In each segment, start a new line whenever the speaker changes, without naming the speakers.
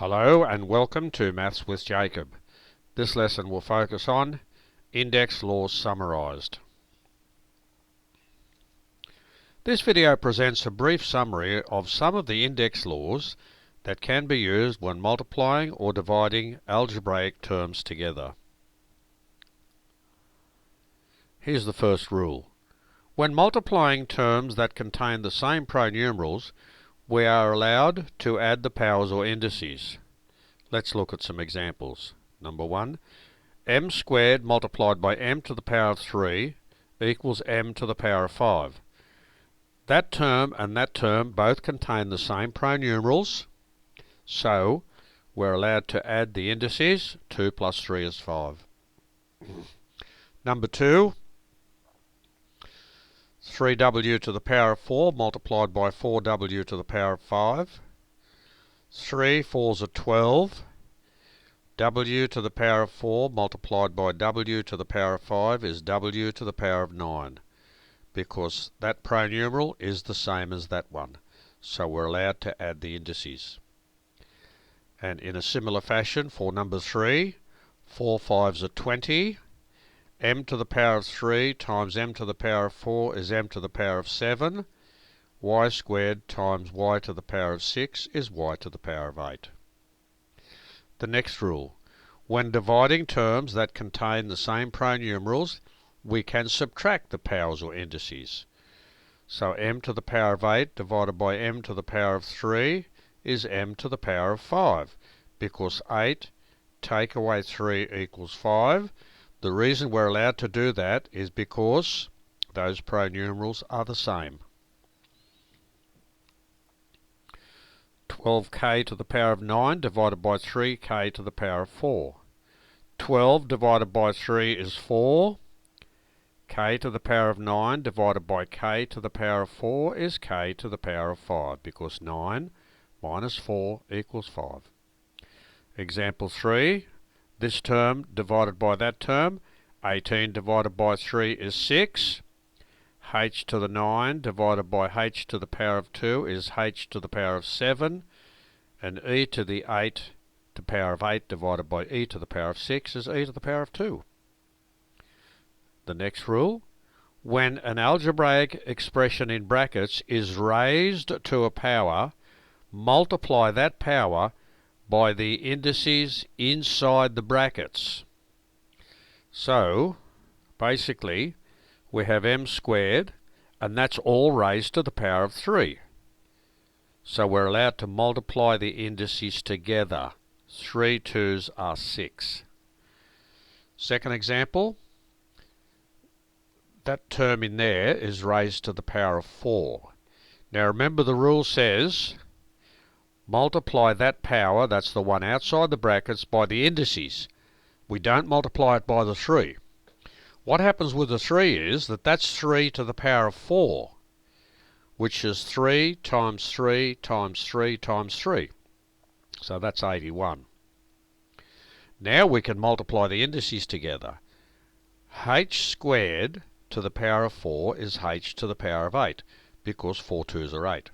Hello and welcome to Maths with Jacob. This lesson will focus on index laws summarised. This video presents a brief summary of some of the index laws that can be used when multiplying or dividing algebraic terms together. Here's the first rule. When multiplying terms that contain the same pronumerals, we are allowed to add the powers or indices. Let's look at some examples. Number 1, m squared multiplied by m to the power of 3 equals m to the power of 5. That term and that term both contain the same pronumerals, so we're allowed to add the indices. 2 plus 3 is 5. Number 2, 3w to the power of 4 multiplied by 4w to the power of 5. 3 4s are 12. W to the power of 4 multiplied by w to the power of 5 is w to the power of 9, because that pronumeral is the same as that one, so we're allowed to add the indices. And in a similar fashion for number 3, 4 5s are 20. M to the power of 3 times m to the power of 4 is m to the power of 7. Y squared times y to the power of 6 is y to the power of 8. The next rule. When dividing terms that contain the same pronumerals, we can subtract the powers or indices. So m to the power of 8 divided by m to the power of 3 is m to the power of 5, because 8 take away 3 equals 5. The reason we're allowed to do that is because those pronumerals are the same. 12k to the power of 9 divided by 3k to the power of 4. 12 divided by 3 is 4. K to the power of 9 divided by k to the power of 4 is k to the power of 5, because 9 minus 4 equals 5. Example 3. This term divided by that term. 18 divided by 3 is 6. H to the 9 divided by h to the power of 2 is h to the power of 7. And e to the 8 to the power of 8 divided by e to the power of 6 is e to the power of 2. The next rule. When an algebraic expression in brackets is raised to a power, multiply that power by the indices inside the brackets. So, basically, we have m squared, and that's all raised to the power of 3. So we're allowed to multiply the indices together. 3 2s are 6. Second example, that term in there is raised to the power of 4. Now remember, the rule says multiply that power, that's the one outside the brackets, by the indices. We don't multiply it by the 3. What happens with the 3 is that that's 3 to the power of 4, which is 3 times 3 times 3 times 3. So that's 81. Now we can multiply the indices together. H squared to the power of 4 is h to the power of 8, because 4 2s are 8.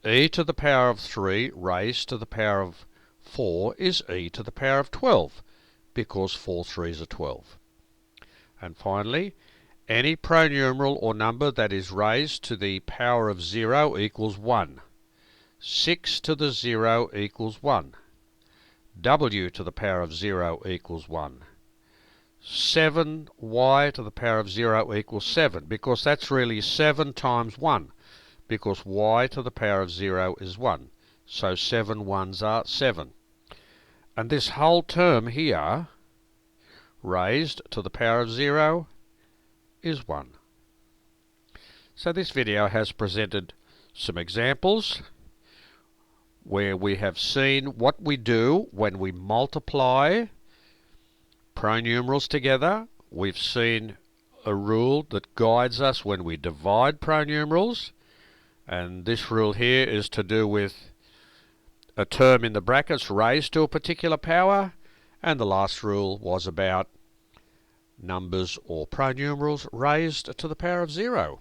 E to the power of 3 raised to the power of 4 is e to the power of 12, because 4 3s are 12. And finally, any pronumeral or number that is raised to the power of 0 equals 1. 6 to the 0 equals 1. W to the power of 0 equals 1. 7y to the power of 0 equals 7, because that's really 7 times 1, because y to the power of 0 is 1. So 7 1s are 7. And this whole term here, raised to the power of 0, is 1. So this video has presented some examples where we have seen what we do when we multiply pronumerals together. We've seen a rule that guides us when we divide pronumerals, and this rule here is to do with a term in the brackets raised to a particular power, and the last rule was about numbers or pronumerals raised to the power of 0.